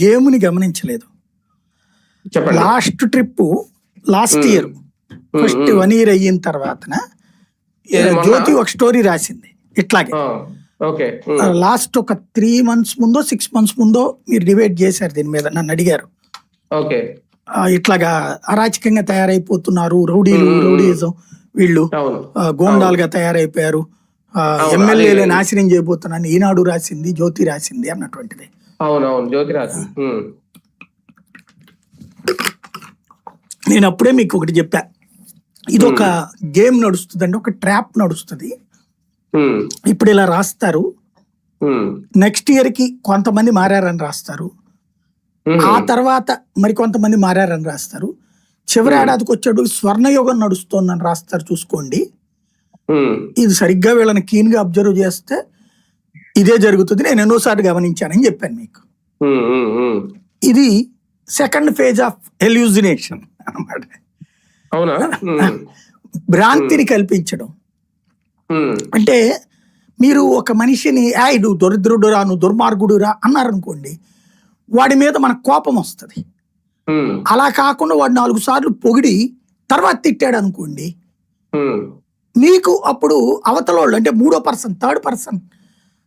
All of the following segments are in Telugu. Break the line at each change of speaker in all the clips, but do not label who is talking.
గేమ్ని గమనించలేదు.
చెప్పండి.
Last trip last year first 1 year అయిన తర్వాత జ్యోతి ఒక స్టోరీ రాసింది ఇట్లాగే.
ఓకే.
లాస్ట్ ఒక 3 months ముందో 6 months ముందో మీరు డిబేట్ చేశారు దీని మీద, నన్ను అడిగారు.
ఓకే.
ఇట్లాగా అరాచకంగా తయారైపోతున్నారు, రౌడీయిజం వీళ్ళు గోండాలుగా తయారైపోయారు, ఎమ్మెల్యేలు నాశనం చేయబోతున్నాను ఈనాడు రాసింది, జ్యోతి రాసింది అన్నటువంటిది.
అవునవును, జ్యోతి రాసింది.
నేను అప్పుడే మీకు ఒకటి చెప్పా, ఇది ఒక గేమ్ నడుస్తుందండి, ఒక ట్రాప్ నడుస్తుంది. ఇప్పుడు ఇలా రాస్తారు, నెక్స్ట్ ఇయర్ కి కొంతమంది మారారని రాస్తారు, ఆ తర్వాత మరి కొంతమంది మారారని రాస్తారు, చివరి ఏడాదికి వచ్చాడు స్వర్ణయుగం నడుస్తోందని రాస్తారు. చూసుకోండి, ఇది సరిగ్గా వీళ్ళని కీన్ గా అబ్జర్వ్ చేస్తే ఇదే జరుగుతుంది. నేను ఎన్నోసార్లు గమనించానని చెప్పాను మీకు. ఇది సెకండ్ ఫేజ్ ఆఫ్ ఎల్యూజినేషన్ అన్నమాట. భ్రాంతిని కల్పించడం అంటే, మీరు ఒక మనిషిని నువ్వు దరిద్రుడు రా, నువ్వు దుర్మార్గుడు రా అన్నారనుకోండి, వాడి మీద మనకు కోపం వస్తుంది. అలా కాకుండా వాడు 4 సార్లు పొగిడి తర్వాత తిట్టాడు అనుకోండి, మీకు అప్పుడు అవతల వాళ్ళు అంటే 3వ పర్సన్ 3rd పర్సన్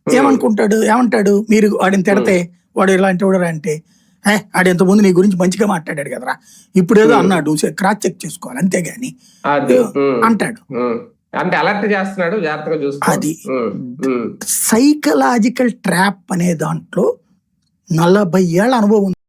ఏమంటాడు, మీరు వాడిని తిడితే వాడు ఇలాంటి వాడు అంటే, ఆడు ఎంతమంది నీ గురించి మంచిగా మాట్లాడాడు కదరా, ఇప్పుడు ఏదో అన్నాడు క్రాస్ చెక్ చేసుకోవాలి అంతేగాని అంటాడు.
అంటే అలర్ట్ చేస్తున్నాడు, జాగ్రత్తగా చూసుకో.
అది సైకలాజికల్ ట్రాప్ అనే దాంట్లో 40 ఏళ్ల అనుభవం